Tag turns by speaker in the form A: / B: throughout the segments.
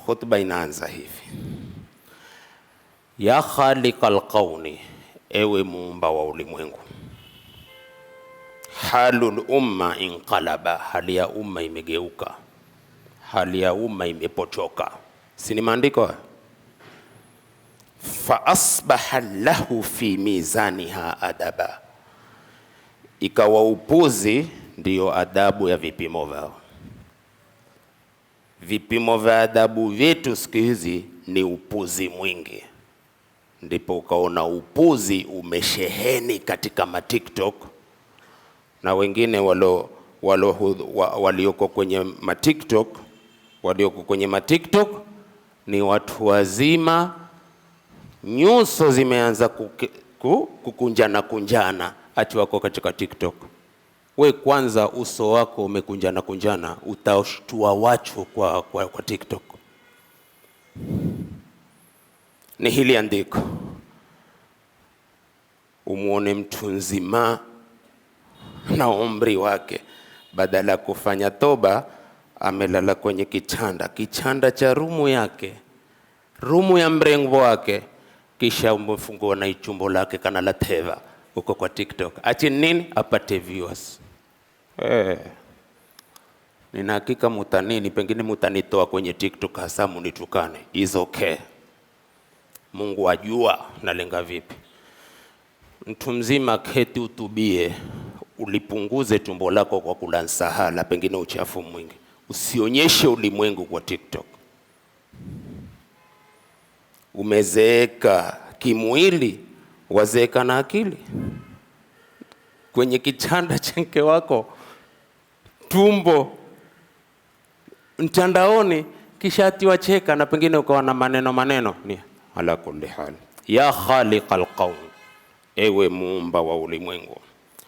A: Khutba inaanza hivi: ya khaliqal kauni, ewe muumba wa ulimwengu. Halul umma inqalaba, hali ya umma imegeuka, hali ya umma imepochoka. Si ni maandiko? Fa asbaha lahu fi mizaniha adaba, ikawa upuzi ndiyo adabu ya vipimo vyao. Vipimo vya adabu vyetu siku hizi ni upuzi mwingi. Ndipo ukaona upuzi umesheheni katika TikTok, na wengine walioko kwenye TikTok, walioko kwenye TikTok ni watu wazima, nyuso zimeanza kukunjana kunjana, ati wako katika TikTok. We kwanza uso wako umekunjana kunjana, utashtua wacho kwa TikTok. Ni hili andiko, umuone mtu nzima na umri wake, badala kufanya toba amelala kwenye kichanda cha rumu yake, rumu ya mrengo wake, kisha umefungua na ichumbo lake kana la teva uko kwa TikTok. Ati nini? Apate viewers. Nina hakika mutanini, pengine mutanitoa kwenye TikTok hasa munitukane. Is okay. Mungu ajua nalenga vipi. Mtu mzima keti utubie, ulipunguze tumbo lako kwa kula nsahala, pengine uchafu mwingi. Usionyeshe ulimwengu kwa TikTok. Umezeeka kimwili, wazeeka na akili. Kwenye kichanda chenke wako, tumbo mtandaoni, kisha ati wacheka na pengine ukawa na maneno. Ni ala kulli hal, ya khaliqal qaum, ewe muumba wa ulimwengu.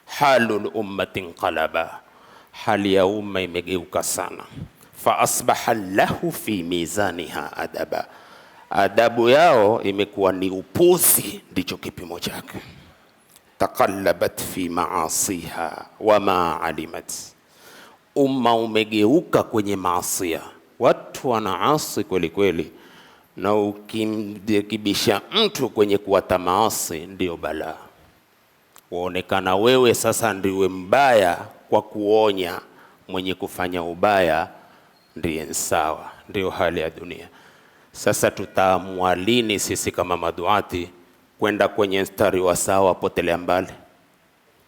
A: Halul ummati inqalaba, hali ya umma imegeuka sana. Fa asbaha lahu fi mizaniha adaba, adabu yao imekuwa ni upuzi, ndicho kipimo chake. Taqallabat fi maasiha wa ma alimat, umma umegeuka kwenye maasia, watu wanaasi kweli kweli, na ukimdhibisha mtu kwenye kuwata maasi ndio balaa. Waonekana wewe sasa ndiwe mbaya kwa kuonya mwenye kufanya ubaya ndiye sawa. Ndio hali ya dunia. Sasa tutaamua lini sisi kama maduati kwenda kwenye mstari wa sawa, potelea mbali?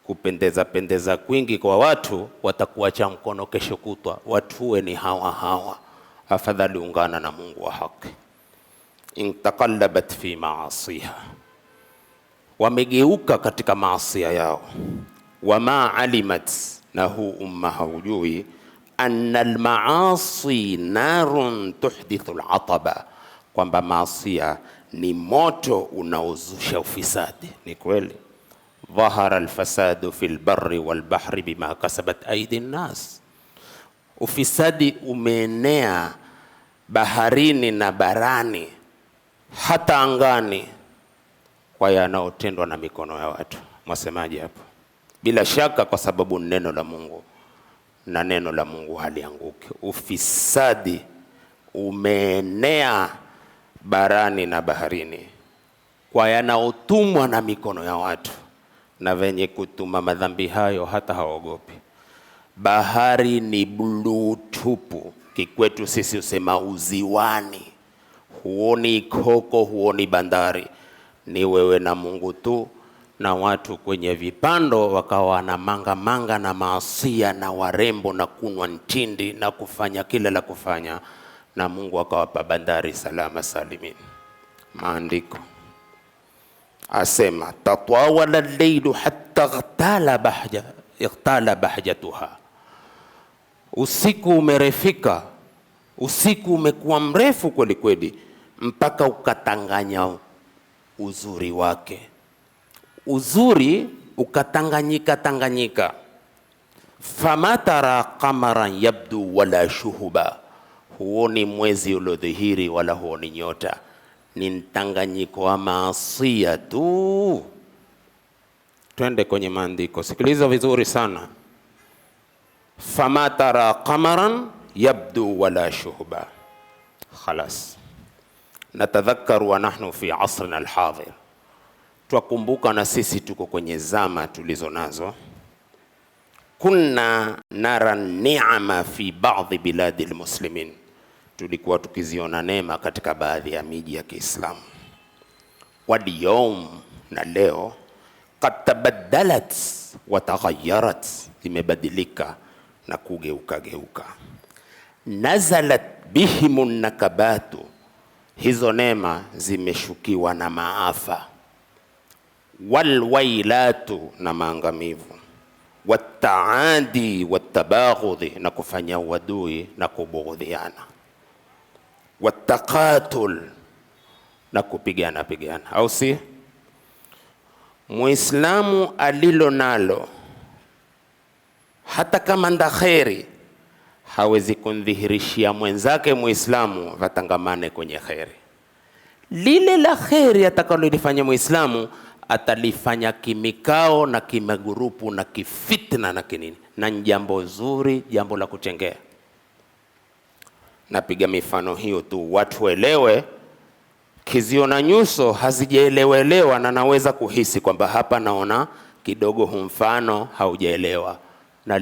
A: Kupendeza kwingi kwa watu watakuacha mkono kesho kutwa. Watuwe ni hawa. Afadhali ungana na Mungu wa haki. Intaqallabat fi maasiha, wamegeuka katika maasia yao. Wama alimat, na huu umma haujui, anna almaasi narun tuhdithu alataba, kwamba maasia ni moto unaozusha ufisadi. Ni kweli, dhahara alfasadu fil barri wal bahri bima kasabat aidi nnas, ufisadi umeenea baharini na barani, hata angani, kwa yanaotendwa na mikono ya watu. Mwasemaji hapo? Bila shaka kwa sababu neno la Mungu, na neno la Mungu halianguki. Ufisadi umeenea barani na baharini kwa yanaotumwa na mikono ya watu, na venye kutuma madhambi hayo hata haogopi. Bahari ni bluu tupu, kikwetu sisi usema uziwani. Huoni koko, huoni bandari, ni wewe na Mungu tu, na watu kwenye vipando wakawa na manga na maasia na warembo na kunwa ntindi na kufanya kila la kufanya, na Mungu akawapa bandari salama salimin. Maandiko asema tatawala al-laylu hatta ightala bahjatuha, usiku umerefika, usiku umekuwa mrefu kweli kweli, mpaka ukatanganya uzuri wake. Uzuri ukatanganyika. Fama tara qamaran yabdu wala shuhuba, huoni mwezi uliodhihiri wala huoni nyota. Ni mtanganyiko wa maasia tu. Twende kwenye maandiko, sikiliza vizuri sana. Fama tara qamaran yabdu wala shuhuba, Khalas, natadhakkaru wa nahnu fi asrina alhadhir, twakumbuka na sisi tuko kwenye zama tulizo nazo. Kunna nara ni'ama fi ba'dhi biladi almuslimin, tulikuwa tukiziona neema katika baadhi ya miji ya Kiislamu. Waliyawm, na leo, qad tabaddalat wa taghayyarat, zimebadilika na kugeuka. Nazalat bihimun nakabatu, hizo neema zimeshukiwa na maafa. Walwailatu, na maangamivu. Wataadi watabaghudhi, na kufanya uadui na kubughudhiana. Wataqatul, na kupigana. Au si? Muislamu alilo nalo, hata kama nda kheri, hawezi kundhihirishia mwenzake Muislamu vatangamane kwenye kheri. Lile la kheri atakalolifanya Muislamu atalifanya kimikao na kimagurupu na kifitna na kinini, na jambo zuri, jambo la kuchengea. Napiga mifano hiyo tu watu elewe, kiziona nyuso hazijaelewelewa, na naweza kuhisi kwamba hapa naona kidogo mfano haujaelewa, na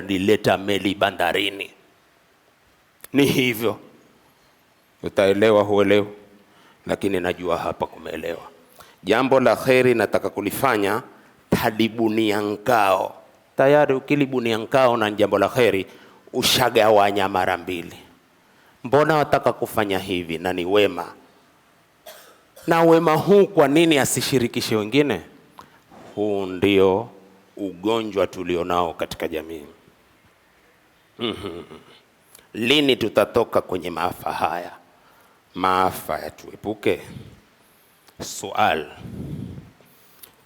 A: lileta meli bandarini. Ni hivyo, utaelewa huelewa, lakini najua hapa kumeelewa. Jambo la kheri nataka kulifanya, talibunia nkao. Tayari ukilibunia nkao na jambo la kheri, ushagawanya mara mbili. Mbona wataka kufanya hivi na ni wema? Na wema huu kwa nini asishirikishe wengine? Huu ndio ugonjwa tulionao katika jamii. Lini tutatoka kwenye maafa haya? Maafa yatuepuke. Sual,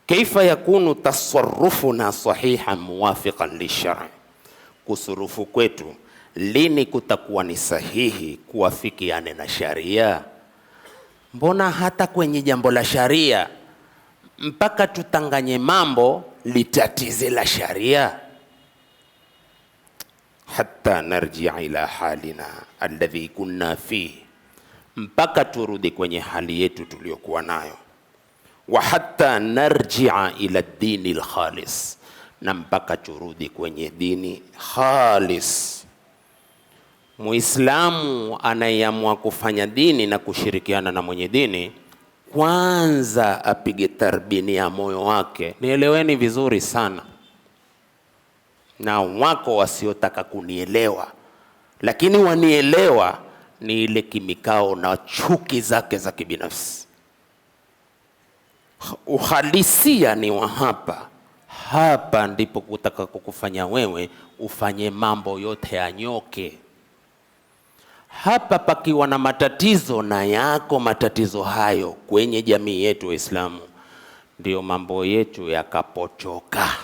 A: kaifa yakunu tasarrufuna sahihan muwafiqan lishar'? Kusurufu kwetu lini kutakuwa ni sahihi kuwafikiane na sharia? Mbona hata kwenye jambo la sharia mpaka tutanganye mambo litatize la sharia? Hatta narji'a ila halina alladhi kunna fihi, mpaka turudi kwenye hali yetu tuliyokuwa nayo. Wa hatta narji'a ila dini alkhalis, na mpaka turudi kwenye dini khalis. Muislamu anayeamua kufanya dini na kushirikiana na mwenye dini, kwanza apige tarbini ya moyo wake. Nieleweni vizuri sana, na wako wasiotaka kunielewa, lakini wanielewa, ni ile kimikao na chuki zake za kibinafsi. Uhalisia ni wa hapa ndipo kutaka kukufanya wewe ufanye mambo yote yanyoke. Hapa pakiwa na matatizo, na yako matatizo hayo kwenye jamii yetu Waislamu, ndio mambo yetu yakapochoka,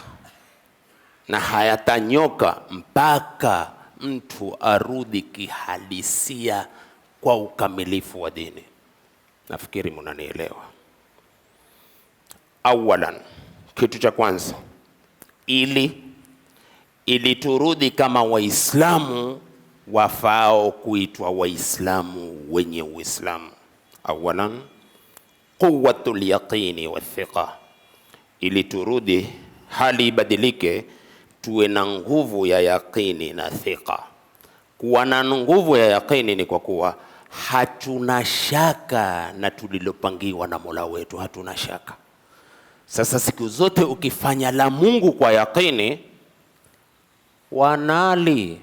A: na hayatanyoka mpaka mtu arudi kihalisia kwa ukamilifu wa dini. Nafikiri mnanielewa. Awalan, kitu cha kwanza, ili turudi kama Waislamu wafao kuitwa Waislamu wenye Uislamu. Awalan, quwwatul yaqini wa thiqa. Ili turudi, hali ibadilike, tuwe na nguvu ya yaqini na thiqa. Kuwa na nguvu ya yaqini ni kwa kuwa hatuna shaka na tulilopangiwa na Mola wetu, hatuna shaka. Sasa siku zote ukifanya la Mungu kwa yaqini, wanali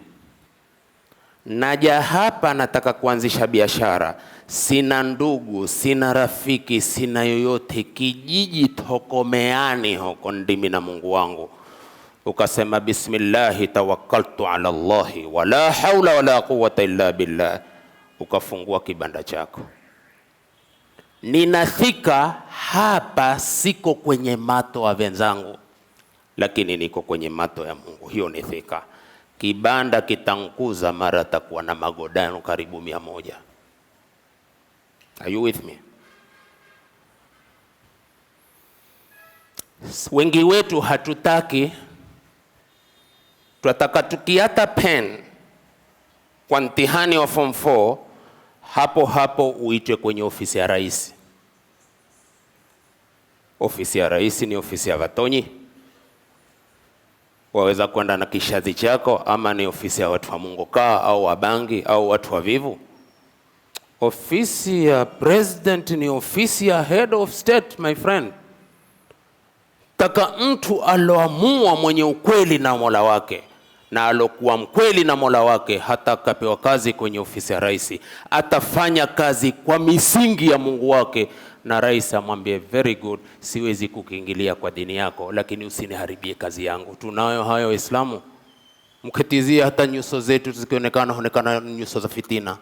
A: naja hapa, nataka kuanzisha biashara, sina ndugu, sina rafiki, sina yoyote, kijiji tokomeani huko ndimi na Mungu wangu, ukasema bismillah tawakkaltu ala Allahi wala haula wala quwwata illa billah, ukafungua kibanda chako. Ninathika hapa siko kwenye mato wa wenzangu, lakini niko kwenye mato ya Mungu. Hiyo ni thika. Kibanda kitankuza mara takuwa na magodano karibu 100. Are you with me? Wengi wetu hatutaki, tunataka tukiata pen kwa mtihani wa form 4 hapo hapo uitwe kwenye ofisi ya rais. Ofisi ya rais ni ofisi ya watonyi, waweza kwenda na kishazi chako, ama ni ofisi ya watu wa Mungu kaa au wabangi au watu wavivu? Ofisi ya president ni ofisi ya head of state, my friend. Taka mtu aloamua mwenye ukweli na Mola wake, na alokuwa mkweli na Mola wake, hata akapewa kazi kwenye ofisi ya rais, atafanya kazi kwa misingi ya Mungu wake, na rais amwambie very good, siwezi kukiingilia kwa dini yako, lakini usiniharibie kazi yangu. Tunayo hayo Waislamu, mkitizia hata nyuso zetu zikionekana nyuso za fitina.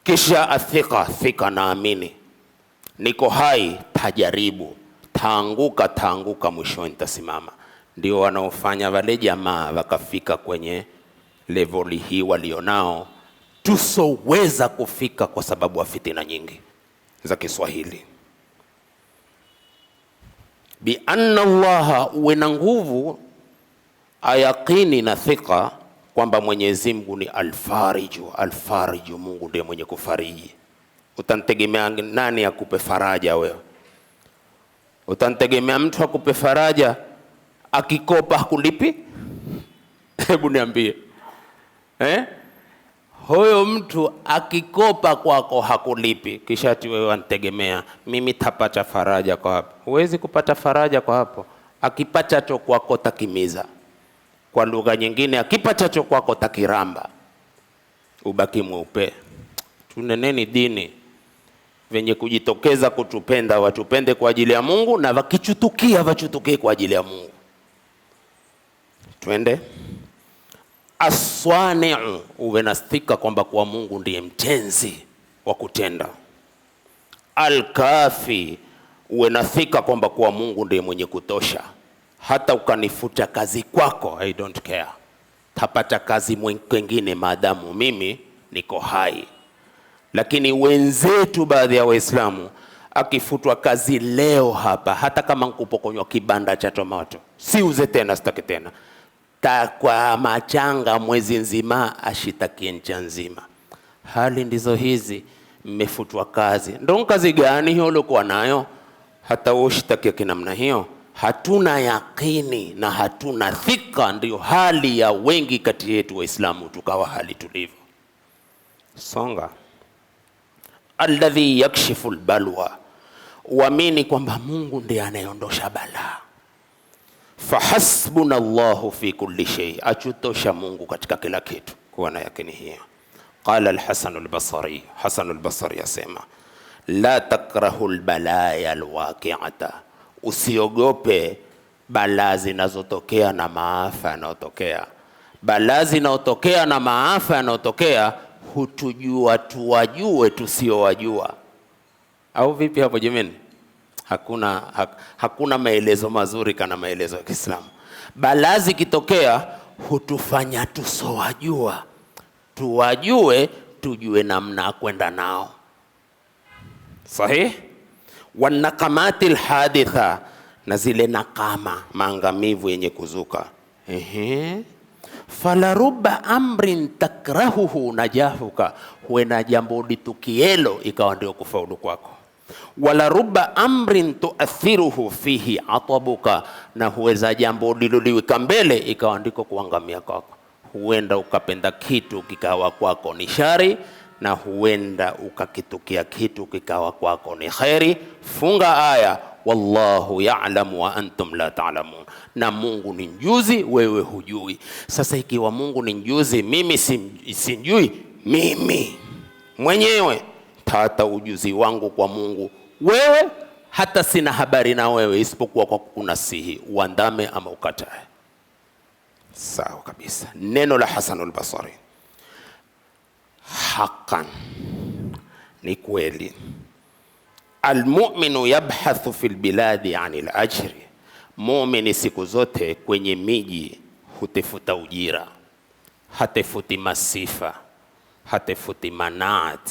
A: Kisha athika, naamini niko hai, tajaribu, taanguka, mwisho nitasimama. Ndio wanaofanya wale jamaa wakafika kwenye level hii walionao, tusoweza kufika kwa sababu wa fitina nyingi za Kiswahili. Bi anna Allah, uwe na nguvu, ayaqini na thika kwamba Mwenyezi Mungu ni alfariju, Mungu ndiye mwenye kufariji. Utantegemea nani akupe faraja wewe? Utantegemea mtu akupe faraja akikopa hakulipi? Hebu niambie. Huyo mtu akikopa kwako hakulipi, kisha ati wewe untegemea mimi tapata faraja kwa hapo. Huwezi kupata faraja kwa hapo. Akipata cho kwako takimiza. Kwa lugha nyingine, akipata cho kwako takiramba, ubaki mweupe. Tuneneni dini, venye kujitokeza kutupenda watupende kwa ajili ya Mungu, na wakichutukia wachutukie kwa ajili ya Mungu. Twende. Aswani'u, uwe nastika kwamba kwa Mungu ndiye mtenzi wa kutenda. Alkafi, uwe nastika kwamba kwa Mungu ndiye mwenye kutosha. Hata ukanifuta kazi kwako, I don't care. Tapata kazi mwingine maadamu mimi niko hai. Lakini wenzetu baadhi ya Waislamu, akifutwa kazi leo hapa, hata kama nkupokonywa kibanda cha tomato, siuze tena, sitaki tena, kwa machanga mwezi nzima, ashitakie nchi nzima. Hali ndizo hizi, mmefutwa kazi. Ndio kazi gani hiyo ulikuwa nayo hata ushitakie kinamna hiyo? Hatuna yakini na hatuna thika, ndio hali ya wengi kati yetu Waislamu, tukawa hali tulivyo. Songa. Alladhi yakshifu albalwa, uamini kwamba Mungu ndiye anayeondosha balaa. Fahasbuna Allahu fi kulli shay, achutosha Mungu katika kila kitu. Kuwa na yakini hiyo. Qala al-Hasan al-Basri, Hasan al-Basri yasema, la takrahu albalaya alwaqi'ata, usiogope balaa zinazotokea na maafa yanayotokea. Balaa zinazotokea na maafa yanayotokea hutujua tuwajue tusiowajua. Au vipi hapo jamani? Hakuna maelezo mazuri kana maelezo ya Kiislamu. Balaa zikitokea hutufanya tusowajua tuwajue, tujue namna kwenda nao. Sahih? Wanakamatil haditha, na zile nakama, maangamivu yenye kuzuka. Falaruba amrin takrahuhu najahuka, huena jambo litukielo ikawa ndio kufaulu kwako. Wala ruba amrin tuathiruhu fihi atabuka, na huweza jambo liloliweka mbele ikawa ndiko kuangamia kwako. Huenda ukapenda kitu kikawa kwako ni shari, na huenda ukakitukia kitu kikawa kwako ni khairi. Funga aya, wallahu ya'lamu wa antum la ta'lamun, na Mungu ni mjuzi, wewe hujui. Sasa ikiwa Mungu ni mjuzi, mimi sijui, mimi mwenyewe hata ujuzi wangu kwa Mungu, wewe hata sina habari na wewe, isipokuwa kwa kunasihi, uandame ama ukatae. Sawa kabisa. Neno la Hasan al-Basri, haqqan, ni kweli. Almu'minu yabhathu fil biladi anil ajri, mu'mini siku zote kwenye miji hutefuta ujira, hatefuti masifa, hatefuti manaat.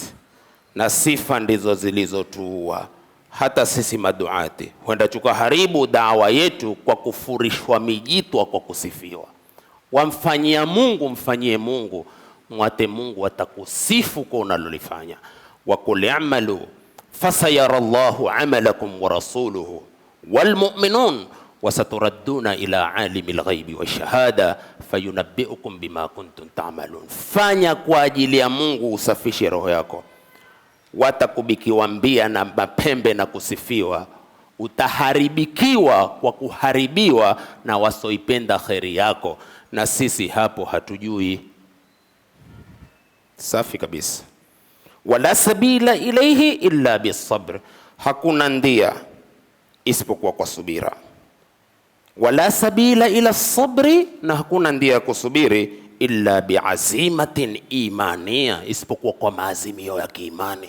A: Na sifa ndizo zilizotuua hata sisi maduati. Huenda tukaharibu dawa yetu kwa kufurishwa mijitwa kwa kusifiwa. Wamfanyia Mungu, mfanyie Mungu. mwate Mungu atakusifu kwa unalolifanya. Wa qul i'malu fasayara Allahu 'amalakum wa rasuluhu wal mu'minun wasaturadduna ila alimil ghaibi washahada fayunabbiukum bima kuntum ta'malun. Fanya kwa ajili ya Mungu, usafishe roho yako. Watakubikiwa mbia na mapembe na kusifiwa, utaharibikiwa kwa kuharibiwa na wasoipenda kheri yako, na sisi hapo hatujui. Safi kabisa. Wala sabila ilayhi illa bisabr, hakuna ndia isipokuwa kwa subira. Wala sabila ila sabri, na hakuna ndia ya kusubiri illa biazimatin imania, isipokuwa kwa maazimio ya kiimani.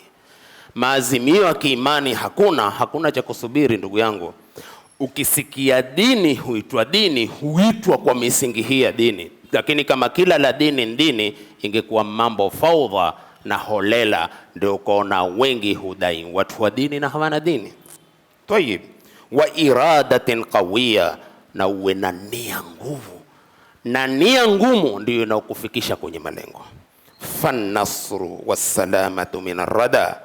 A: Maazimio ya kiimani hakuna cha kusubiri ndugu yangu. Ukisikia dini huitwa dini, huitwa kwa misingi hii ya dini. Lakini kama kila la dini ndini, ingekuwa mambo faudha na holela, ndio ukaona wengi hudai watu wa dini na hawana dini. Tayib. Wa iradatin qawiya, na uwe na nia nguvu, na nia ngumu ndio inakufikisha kwenye malengo. Fan-nasru was-salamatu min ar-rada,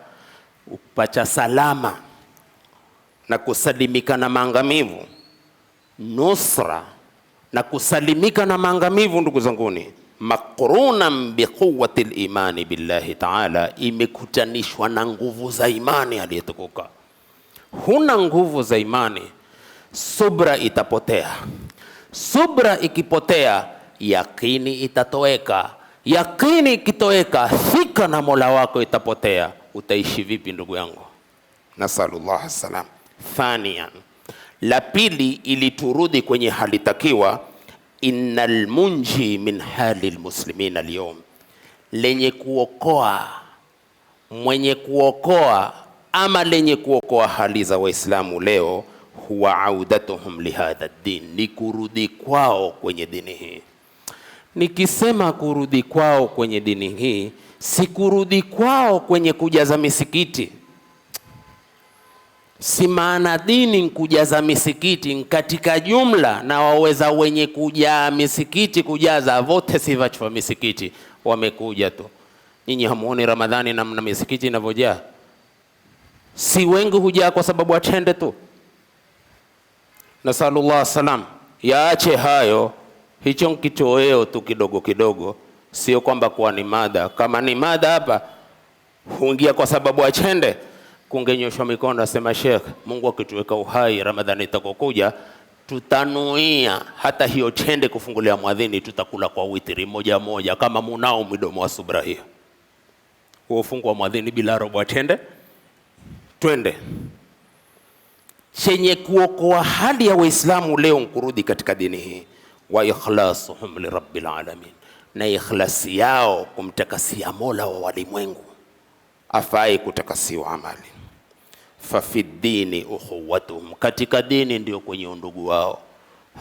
A: upacha salama na kusalimika na maangamivu. Nusra na kusalimika na maangamivu, ndugu zanguni, maqrunan biquwwati al-imani billahi ta'ala, imekutanishwa na nguvu za imani aliyetukuka. Huna nguvu za imani, subra itapotea. Subra ikipotea, yakini itatoweka. Yakini ikitoweka, fika na Mola wako itapotea. Utaishi vipi ndugu yangu? Nasallallahu salam. Thaniyan, la pili, ili turudi kwenye hali takiwa, innal munji min hali almuslimina alyawm, lenye kuokoa, mwenye kuokoa ama lenye kuokoa hali za Waislamu leo, huwa audatuhum lihadha din, ni kurudi kwao kwenye dini hii. Nikisema kurudi kwao kwenye dini hii, si kurudi kwao kwenye kujaza misikiti. Si maana dini kujaza misikiti katika jumla, na waweza wenye kujaa misikiti kujaza vote si vachwa misikiti wamekuja tu. Nyinyi hamuoni Ramadhani na mna misikiti inavyojaa? Si wengi hujaa kwa sababu atende tu. Nasallallahu salam. Yaache hayo, hicho kitoweo tu kidogo kidogo, sio kwamba kwa ni mada. Kama ni mada hapa huingia kwa sababu achende, kungenyoshwa mikono asema Sheikh, Mungu akituweka uhai Ramadhani itakokuja, tutanuia hata hiyo chende kufungulia mwadhini, tutakula kwa witri moja moja, kama munao midomo wa subra hiyo. Ufungwa mwadhini bila robo chende, twende. Chenye kuokoa hali ya Waislamu leo nkurudi katika dini hii, wa ikhlasuhum li rabbil alamin, na ikhlasi yao kumtakasia Mola wa walimwengu, afai kutakasiwa amali. Fa fi dini ukhuwatuhum, katika dini ndio kwenye undugu wao.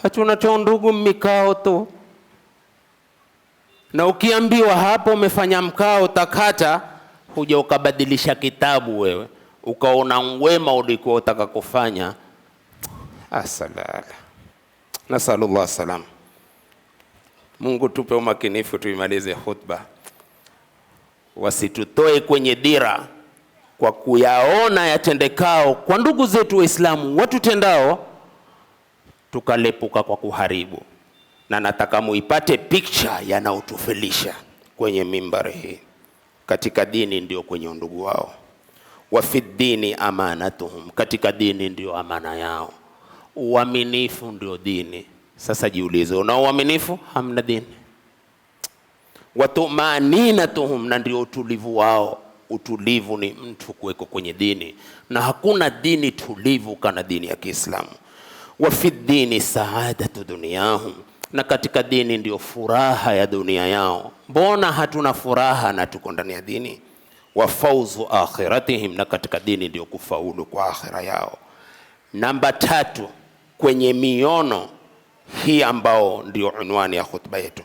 A: Hatuna cha undugu mikao tu, na ukiambiwa hapo umefanya mkao takata, huja ukabadilisha kitabu wewe ukaona wema ulikuwa utaka kufanya. Asalala. Nasallallahu salam. Mungu tupe umakinifu tuimalize khutba. Wasitutoe kwenye dira kwa kuyaona yatendekao kwa ndugu zetu Waislamu watu tendao, tukalepuka kwa kuharibu. Na nataka muipate picture yanaotufelisha kwenye mimbari hii. Katika dini ndio kwenye undugu wao. Wa fi dini amanatuhum, katika dini ndio amana yao. Uaminifu ndio dini. Sasa jiulize, una uaminifu? Hamna dini. Wa tumaninatuhum, na ndio utulivu wao. Utulivu ni mtu kuweko kwenye dini, na hakuna dini tulivu kana dini ya Kiislamu. Wa fi dini saadatu dunyahum, na katika dini ndio furaha ya dunia yao. Mbona hatuna furaha na tuko ndani ya dini? Wa fauzu akhiratihim, na katika dini ndio kufaulu kwa akhira yao. Namba 3 kwenye miono hii ambao ndio unwani ya khutba yetu,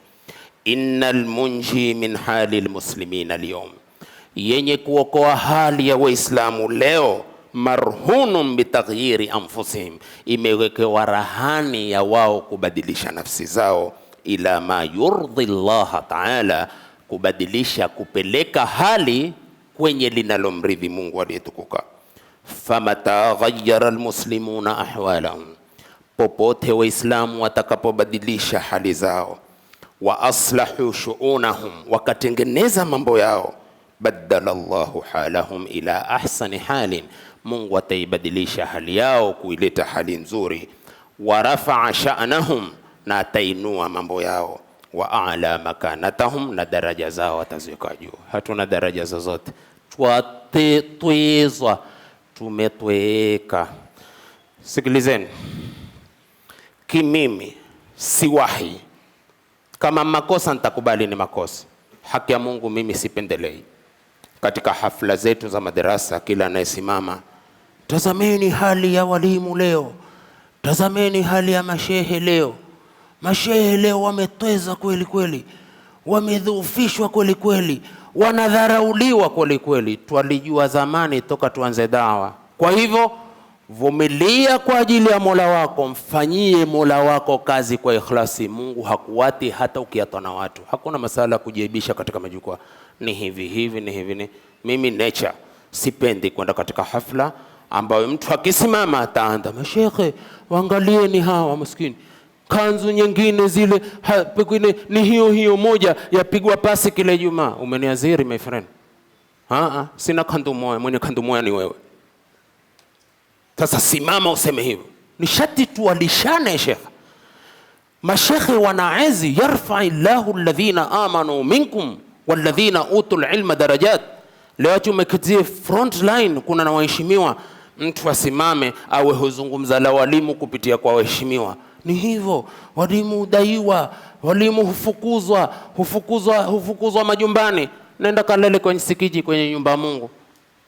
A: innal munji min hali almuslimina alyawm, yenye kuokoa hali ya Waislamu leo, marhunun bitaghyiri anfusihim, imewekewa rahani ya wao kubadilisha nafsi zao, ila ma yurdi Allah ta'ala, kubadilisha, kupeleka hali kwenye linalomridhi Mungu aliyetukuka. Famata ghayyara almuslimuna ahwalahum, popote waislamu watakapobadilisha hali zao, wa aslahu shu'unahum, wakatengeneza mambo yao, badala Allahu halahum ila ahsani halin, Mungu ataibadilisha hali yao kuileta hali nzuri. Wa rafa'a sha'nahum, na atainua mambo yao. Wa a'la makanatahum, na daraja zao ataziweka juu. Hatuna daraja zozote, twatwezwa, tumetweka. Sikilizeni, kimimi siwahi, kama makosa nitakubali ni makosa. Haki ya Mungu mimi sipendelei. Katika hafla zetu za madarasa, kila anayesimama, tazameni hali ya walimu leo, tazameni hali ya mashehe leo. Mashehe leo wametweza kweli kweli, wamedhoofishwa kweli kweli, wanadharauliwa kweli kweli. Twalijua zamani toka tuanze dawa. Kwa hivyo vumilia kwa ajili ya Mola wako, mfanyie Mola wako kazi kwa ikhlasi. Mungu hakuwati hata ukiatwa na watu. Hakuna masala ya kujiaibisha katika majukwaa, ni hivi hivi ni hivi. Mimi nature sipendi kwenda katika hafla ambayo mtu akisimama ataanza, mashekhe waangalieni hawa maskini, kanzu nyingine zile pekine ni hiyo moja yapigwa pasi kila Ijumaa. Umeniaziri my friend? Sina kandu moja, mwenye kandu moja ni wewe. Sasa simama useme hivyo. Ni shati tuwalishane shekhe. Mashekhe wanaezi, yarfa'i Allahu alladhina amanu minkum walladhina utul ilma darajat. Leo tumekitie front line, kuna na waheshimiwa, mtu asimame awe huzungumza la walimu kupitia kwa waheshimiwa. Ni hivyo, walimu udaiwa, walimu hufukuzwa majumbani. Nenda kalele kwenye sikiji, kwenye nyumba ya Mungu,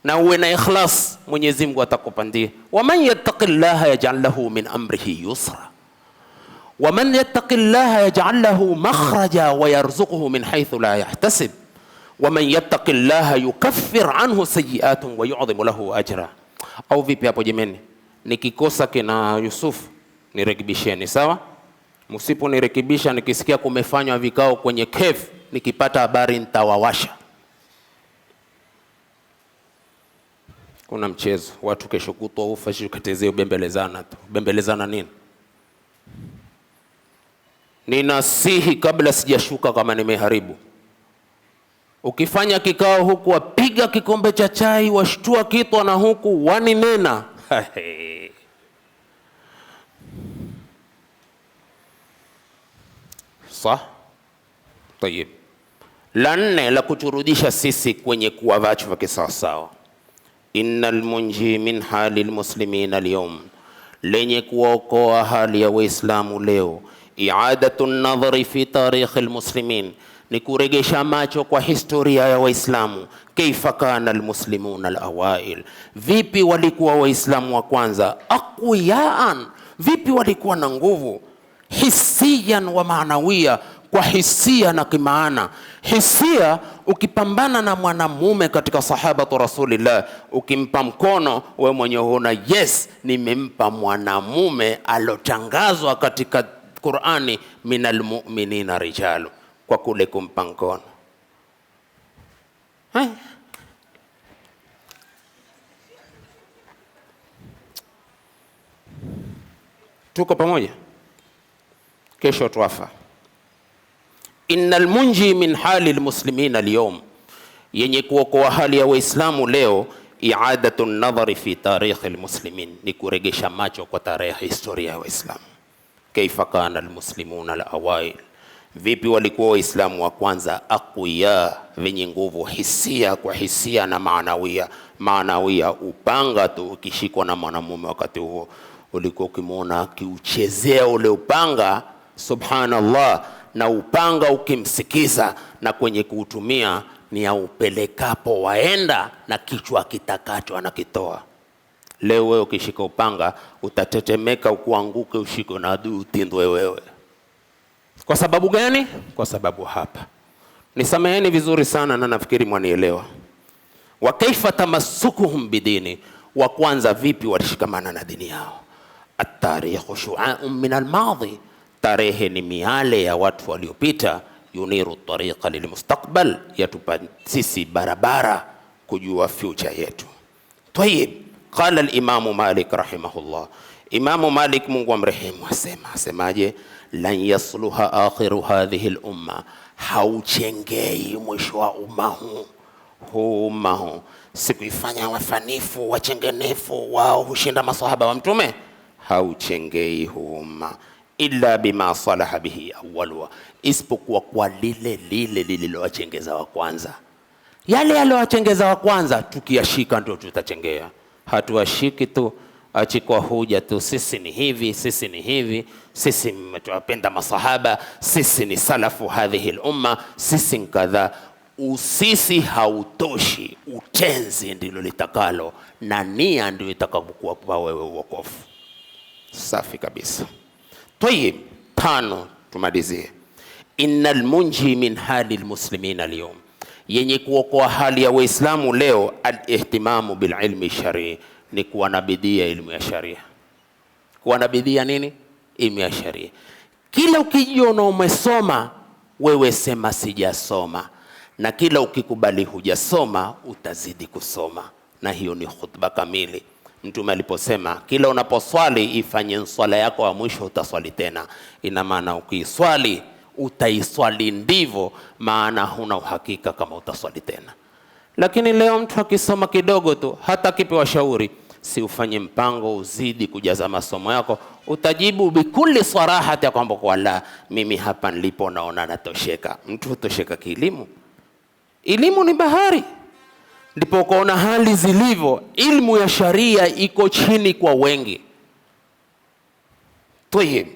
A: na uwe na ikhlas, Mwenyezi Mungu atakupandia. Waman yattaqillaha yaj'al lahu min amrihi yusra, waman yattaqillaha yaj'al lahu makhraja wa yarzuquhu min haythu la yahtasib, waman yattaqillaha yukaffir anhu sayyi'atun wa yu'dhimu lahu ajra. Au vipi hapo jemeni? Nikikosa kina Yusuf nirekebisheni, sawa? Msipo nirekebisha, nikisikia kumefanywa vikao kwenye cave, nikipata habari nitawawasha. Kuna mchezo, watu kesho kutwa ufa shukatezeo bembelezana tu. Bembelezana nini? Ninasihi kabla sijashuka kama nimeharibu. Ukifanya kikao huku wapiga kikombe cha chai, washtua kitwa na huku waninena. Sah? Tayeb. La nne la kuturudisha sisi kwenye kuwa watu wa kisawasawa. Innal munji min hali almuslimin alyawm, lenye kuokoa hali ya Waislamu leo. I'adatu an-nadhari fi tarikh almuslimin, ni kuregesha macho kwa historia ya Waislamu. Kaifa kana almuslimun alawail, vipi walikuwa Waislamu wa kwanza? Aqwiyaan, vipi walikuwa na nguvu? Hisiyan wa maanawia, kwa hisia na kimaana. Hisia, ukipambana na mwanamume katika sahabatu Rasulillah, ukimpa mkono, we mwenye huona yes, nimempa mwanamume alotangazwa katika Qur'ani, minal mu'minina rijalu, kwa kule kumpa mkono. Tuko pamoja? Kesho tuafa. Innal munji min hali almuslimin alyawm, yenye kuokoa hali ya Waislamu leo. I'adatu an-nadhari fi tarikh almuslimin, ni kuregesha macho kwa tarehe historia ya Waislamu. Kaifa kana almuslimun alawail, vipi walikuwa Waislamu wa kwanza? Aqwiya, wenye nguvu. Hisia, kwa hisia na maanawia. Maanawia, upanga tu ukishikwa na mwanamume wakati huo, ulikuwa ukimwona akiuchezea ule upanga, subhanallah, na upanga ukimsikiza, na kwenye kuutumia ni ya upelekapo waenda, na kichwa kitakacho anakitoa. Leo wewe ukishika upanga utatetemeka, ukuanguke, ushikwe na adui, utindwe wewe. Kwa sababu gani? Kwa sababu hapa, nisameheni vizuri sana na nafikiri mwanielewa. Wa kaifa tamassukuhum bidini, wa kwanza vipi walishikamana na dini yao. At-tarikhu shu'a'un min al-madhi, tarehe ni miale ya watu waliopita. yuniru tariqa lilmustaqbal, yatupa sisi barabara kujua future yetu. Tayib, qala al-Imam Malik rahimahullah, Imam Malik Mungu amrehemu asemaje? Lan yasluha akhiru hadhihi al-umma, hauchengei mwisho wa umma huu sikuifanya wafanifu wachengenefu wao hushinda masahaba wa mtume, hauchengei huu umma illa bima salaha bihi awwalwa, isipokuwa kwa lile lililowachengeza wa kwanza. Yale yalowachengeza wa kwanza tukiyashika ndio tutachengea. Hatuashiki tu achikwa huja tu, sisi ni hivi, sisi ni hivi, sisi tunapenda masahaba, sisi ni salafu hadhihi al-umma, sisi kadha. Usisi hautoshi, utenzi ndilo litakalo, na nia ndio itakayokuwa kwa wewe wokovu. Safi kabisa. Tayib, 5 tumalizie. Innal munji min hali almuslimina alyawm, yenye kuokoa hali ya Waislamu leo, al-ihtimamu bil ilmi shari, ni kuwa na bidii ya elimu ya sharia. Kuwa na bidii ya nini? Elimu ya sharia. Kila ukijiona umesoma wewe sema sijasoma, na kila ukikubali hujasoma utazidi kusoma, na hiyo ni khutba kamili. Mtume aliposema kila unaposwali ifanye swala yako ya mwisho utaswali tena, ina maana ukiswali utaiswali ndivyo, maana huna uhakika kama utaswali tena. Lakini leo mtu akisoma kidogo tu, hata kipewa shauri si ufanye mpango uzidi kujaza masomo yako, utajibu bikuli sarahati ya kwamba kwa la, mimi hapa nilipo naona natosheka. Mtu hutosheka kielimu? Elimu ni bahari. Ndipo ukaona hali zilivyo, ilmu ya sharia iko chini kwa wengi. Tayeb,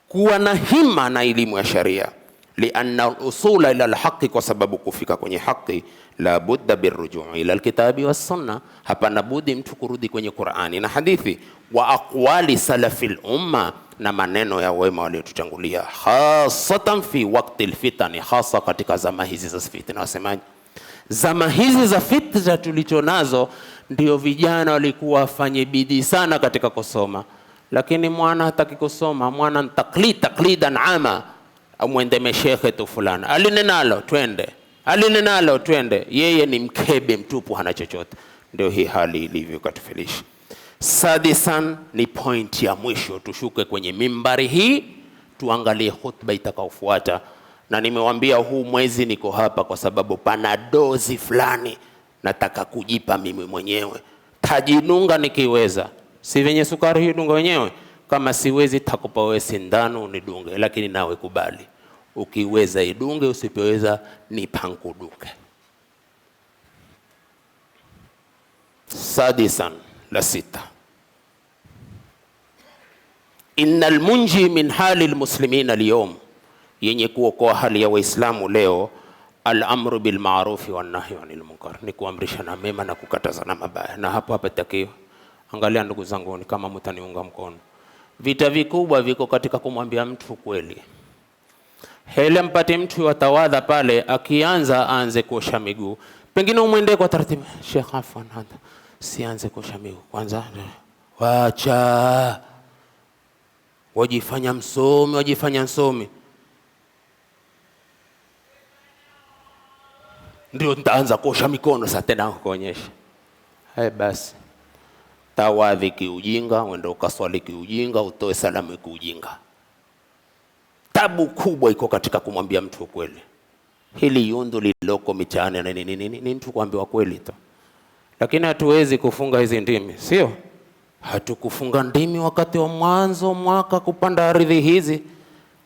A: kuwa na hima na elimu ya sharia, lianna usula ila alhaqi, kwa sababu kufika kwenye haki la budda birrujuu ila alkitabi was sunna, hapana budi mtu kurudi kwenye Qur'ani na hadithi, wa aqwali salafil umma, na maneno ya wema waliotutangulia, hasatan fi waqti alfitani, hasa katika zama hizi za fitna. Wasemaje? Zama hizi za fitna tulicho nazo, ndio vijana walikuwa wafanye bidii sana katika kusoma, lakini mwana hataki kusoma, mwana taklidan ama, amwende meshekhe tu fulani, alinenalo twende, alinenalo twende, yeye ni mkebe mtupu, hana chochote. Ndio hii hali ilivyo katufilisha. Sadisan, ni point ya mwisho, tushuke kwenye mimbari hii tuangalie khutba itakaofuata. Na nimewambia huu mwezi niko hapa kwa sababu pana dozi fulani nataka kujipa mimi mwenyewe. Tajinunga nikiweza, si venye sukari hii dunga wenyewe. Kama siwezi takupa wewe sindano unidunge, lakini nawe kubali. Ukiweza idunge, usipoweza nipankuduke. Sadisan, la 6. Innal munji min hali almuslimina alyawm, yenye kuokoa hali ya Waislamu leo, al-amru bil ma'ruf wa nahyi 'anil munkar, ni kuamrishana mema na kukatazana mabaya. Na hapo hapatakiwa, angalia ndugu zangu, ni kama mtaniunga mkono, vita vikubwa viko katika kumwambia mtu kweli. Hele mpate mtu watawadha pale, akianza aanze kuosha miguu, pengine umwende kwa taratibu, Sheikh afwan, hata sianze kuosha miguu kwanza, wacha wajifanya msomi, ndio nitaanza kuosha mikono sasa tena kuonyesha. Hai basi, tawadhi kiujinga, uende ukaswali kiujinga, utoe salamu kiujinga. Tabu kubwa iko katika kumwambia mtu ukweli. Hili yundu liloko michane na ni mtu kuambiwa kweli tu. Lakini hatuwezi kufunga hizi ndimi, sio? Hatukufunga ndimi wakati wa mwanzo mwaka kupanda ardhi hizi,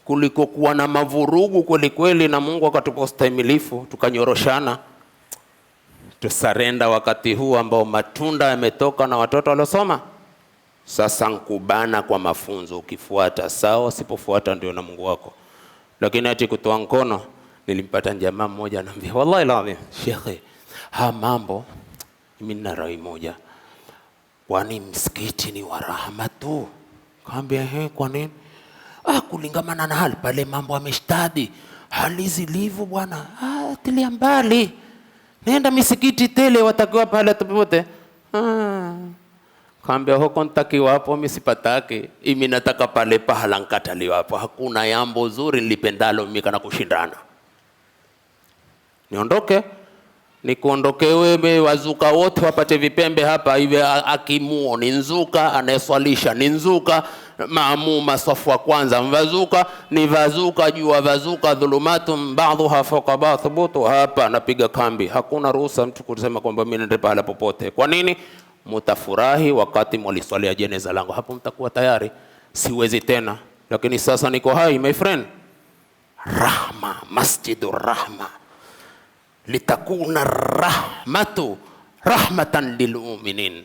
A: kuliko kuwa na mavurugu kweli kweli, na Mungu akatupa ustahimilifu tukanyoroshana. Tusarenda wakati huu ambao matunda yametoka na watoto waliosoma. Sasa nkubana kwa mafunzo, ukifuata sawa, usipofuata ndio na Mungu wako. Lakini ati kutoa mkono, nilimpata jamaa mmoja anambia, wallahi lazim shekhe, mambo mimi nina rai moja, kwani msikiti ni wa rahma tu? Kaambia kwa nini? Kulingamana na hali pale mambo ameshtadi, hali zilivyo bwana, tilia mbali, nenda misikiti tele watakiwa pale tupote. Kaambia huko nitakiwa hapo mimi sipataki. Mimi nataka pale pahala nkataliwa hapo. Hakuna jambo zuri nilipendalo mimi kana kushindana. Niondoke, nikuondoke wewe, wazuka wote wapate vipembe hapa, iwe akimuo ni nzuka, anayeswalisha ni nzuka, maamuma safu wa kwanza mvazuka, ni vazuka juu vazuka, dhulumatum ba'dhuha fawqa ba'd, thubutu hapa napiga kambi. Hakuna ruhusa mtu kusema kwamba mimi nende pale popote. Kwa nini? Mutafurahi wakati mliswalia jeneza langu, hapo mtakuwa tayari. Siwezi tena, lakini sasa niko hai my friend. Rahma, masjidur rahma, litakuna rahmatu rahmatan lilmu'minin,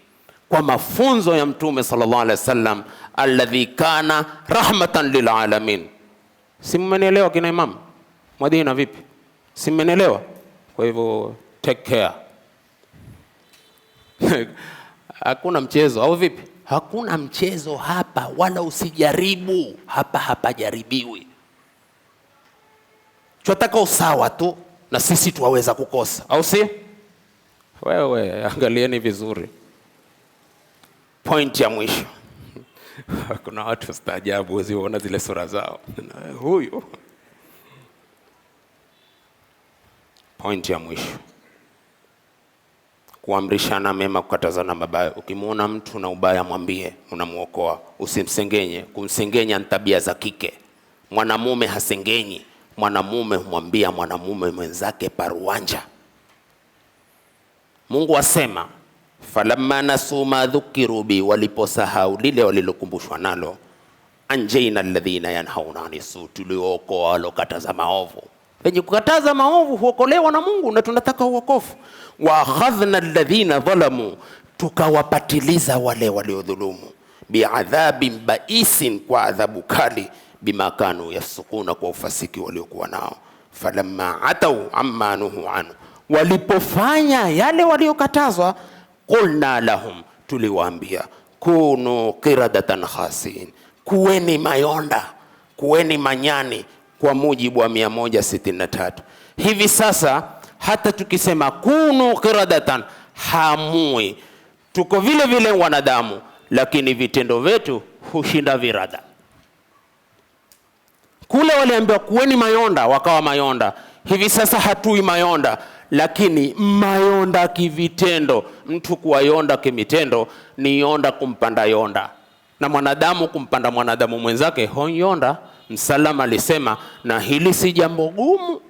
A: kwa mafunzo ya Mtume sallallahu alaihi wasallam, alladhi kana rahmatan lilalamin. Si mmenielewa kina Imam Madina vipi? Si mmenielewa? Kwa hivyo take care. Hakuna mchezo au vipi? Hakuna mchezo hapa, wala usijaribu hapa. Hapa jaribiwi. Tunataka usawa tu, na sisi tuwaweza kukosa, au si? Wewe angalieni vizuri. Point ya mwisho. Kuna watu staajabu usiona zile sura zao. Huyu. Point ya mwisho. Kuamrishana mema, kukatazana mabaya. Ukimuona mtu na ubaya mwambie, unamuokoa. Usimsengenye. Kumsengenya ni tabia za kike. Mwanamume hasengenyi. Mwanamume humwambia mwanamume mwenzake paruanja. Mungu asema, falamma nasu ma dhukiru bi, waliposahau lile walilokumbushwa nalo, anjaina alladhina yanhauna anisu, tuliokoa walokataza maovu. Wenye kukataza maovu huokolewa na Mungu, na tunataka uokofu. Wa akhadhna alladhina dhalamu, tukawapatiliza wale waliodhulumu, biadhabin baisin, kwa adhabu kali, bima kanu yafsukuna, kwa ufasiki waliokuwa nao. Falamma atau amma nuhu anhu, walipofanya yale waliokatazwa, qulna lahum, tuliwaambia, kunu qiradatan khasin, kuweni mayonda, kuweni manyani, kwa mujibu wa 163. Hivi sasa hata tukisema kunu qiradatan, hamui, tuko vile vile wanadamu, lakini vitendo vyetu hushinda virada. Kule waliambiwa kuweni mayonda, wakawa mayonda. Hivi sasa hatui mayonda, lakini mayonda kivitendo. Mtu kuwa yonda kimitendo ni yonda kumpanda yonda, na mwanadamu kumpanda mwanadamu mwenzake yonda. Msalama alisema, na hili si jambo gumu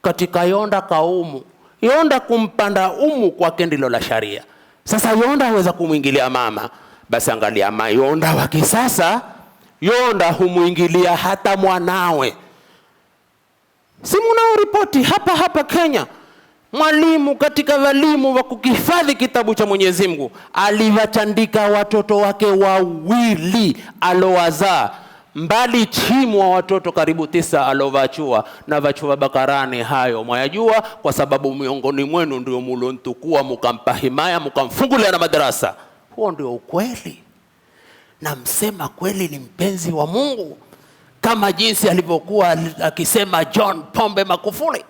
A: katika yonda kaumu. Yonda kumpanda umu kwake ndilo la sharia. Sasa yonda haweza kumwingilia mama, basi angalia mayonda wa kisasa, yonda humuingilia hata mwanawe. Si mnao ripoti hapa Kenya, mwalimu katika walimu wa kukihifadhi kitabu cha Mwenyezi Mungu aliwatandika watoto wake wawili alowazaa, mbali chimu wa watoto karibu 9 alovachua, na vachua bakarani hayo mwayajua, kwa sababu miongoni mwenu ndio mulontukua mukampa himaya mukamfungulia na madrasa. Huo ndio ukweli, na msema kweli ni mpenzi wa Mungu, kama jinsi alivyokuwa akisema John Pombe Magufuli.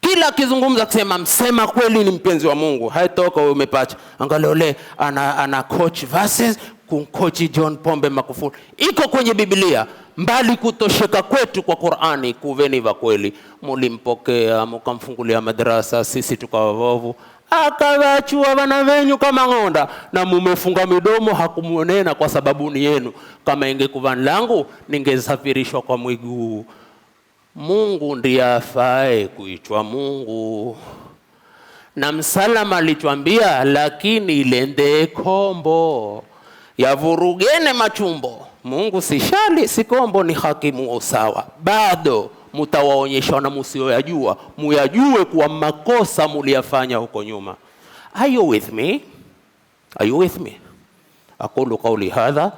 A: Kila akizungumza akisema msema kweli ni mpenzi wa Mungu. Haitoka wewe umepacha. Angalia yule ana coach verses kumcoach John Pombe Magufuli. Iko kwenye Biblia. Mbali kutosheka kwetu kwa Qur'ani, kuveni va kweli. Mulimpokea, mkamfungulia madrasa, sisi tukawavovu. Akawachua wana wenyu kama ng'onda, na mumefunga midomo hakumuonena kwa sababu ni yenu. Kama ingekuwa langu ningesafirishwa kwa miguu. Mungu ndiye afae kuitwa Mungu. Na Msalama alituambia, lakini lende kombo yavurugene machumbo. Mungu si shali, si kombo, ni hakimu usawa. Bado mutawaonyesha na msioyajua, muyajue kuwa makosa muliyafanya huko nyuma. Are you with me? Are you with me? Aqulu qawli hadha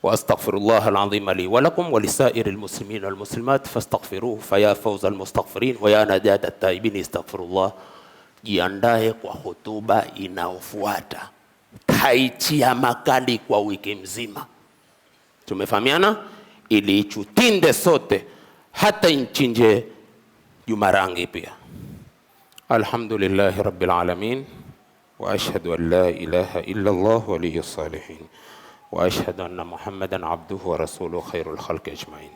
A: wa astaghfirullah al-azim li wa lakum wa lisairi al-muslimin wal-muslimat fastaghfiruhu faya fawza al-mustaghfirin wa ya najat at-taibin astaghfirullah. Jiandae kwa hotuba inaofuata. Taichia makali kwa wiki mzima. Tumefahamiana? Ili ichutinde sote, hata inchinje Jumarangi pia. Alhamdulillahi rabbil alamin. وأشهد أن لا إله إلا الله ولي الصالحين وأشهد أن محمدا عبده ورسوله خير الخلق أجمعين.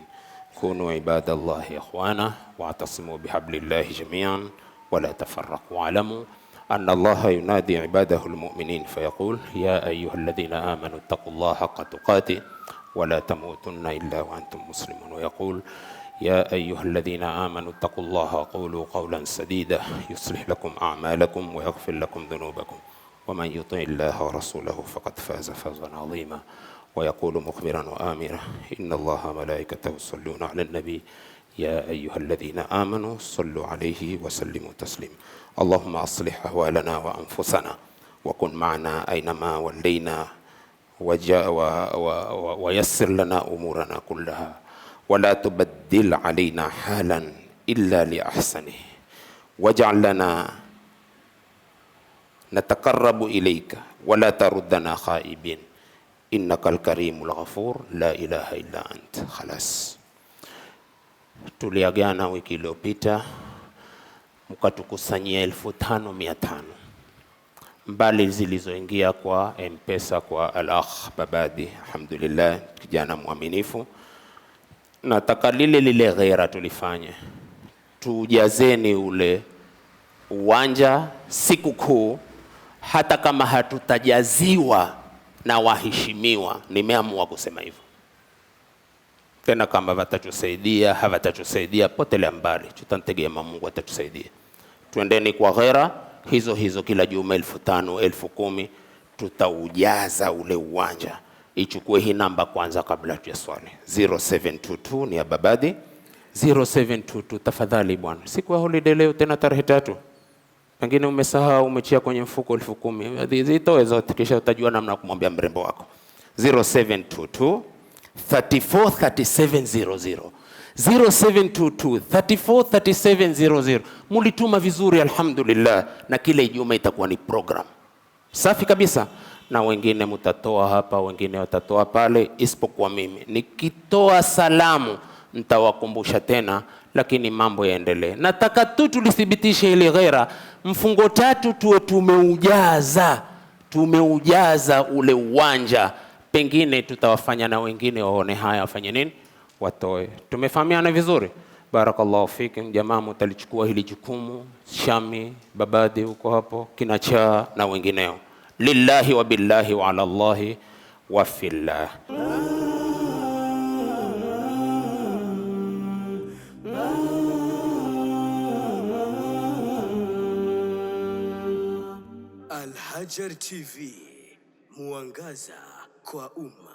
A: كونوا عباد الله إخوانا واعتصموا بحبل الله جميعا ولا تفرقوا. واعلموا أن الله ينادي عباده المؤمنين فيقول يا أيها الذين آمنوا اتقوا الله حق تقاته ولا تموتن إلا وأنتم مسلمون. ويقول يا أيها الذين آمنوا اتقوا الله وقولوا قولا سديدا يصلح لكم أعمالكم ويغفر لكم ذنوبكم ومن يطع الله ورسوله فقد فاز فوزا عظيما. ويقول مخبرا وآمرا إن الله ملائكته يصلون على النبي يا أيها الذين آمنوا صلوا عليه وسلموا تسليما. اللهم أصلح أحوالنا وأنفسنا وكن معنا أينما ولينا ويسر لنا أمورنا كلها ولا تبدل علينا حالا إلا لأحسنه واجعل لنا نتقرب إليك ولا تردنا خائبين إنك الكريم الغفور لا إله إلا أنت. خلاص, tuliagana wiki iliyopita mkatukusanyia 5500 mbali zilizoingia kwa M-Pesa kwa Al-Akh Babadi. Alhamdulillah, kijana mwaminifu. Nataka lile ghera tulifanye, tujazeni ule uwanja siku kuu, hata kama hatutajaziwa na waheshimiwa. Nimeamua kusema hivyo. Tena kama watatusaidia hawatatusaidia potelea mbali, tutantegemea Mungu atatusaidia. Tuendeni kwa ghera hizo kila juma 5,000 10,000 tutaujaza ule uwanja. Ichukue hii namba kwanza kabla ya swali. 0722 ni ya Babadi. 0722 tafadhali bwana. Siku ya holiday leo tena tarehe 3. Pengine umesahau, umechia kwenye mfuko 10,000. Zitoe zote kisha utajua namna kumwambia mrembo wako. 0722 343700. 0722 343700. Mulituma vizuri alhamdulillah, na kile Ijumaa itakuwa ni program safi kabisa, na wengine mutatoa hapa, wengine watatoa pale, isipokuwa mimi nikitoa salamu nitawakumbusha tena, lakini mambo yaendelee. Nataka tu tulithibitishe ile ghera, mfungo 3 tuwe tumeujaza ule uwanja. Pengine tutawafanya na wengine waone haya, wafanye nini, watoe. Tumefahamiana vizuri? Barakallahu fikum. Jamaa mtalichukua hili jukumu, Shami, Babadi huko hapo, Kinacha na wengineo. Lillahi wa billahi wa ala Allahi wa fillah.
B: Al Hajar TV, mwangaza kwa umma.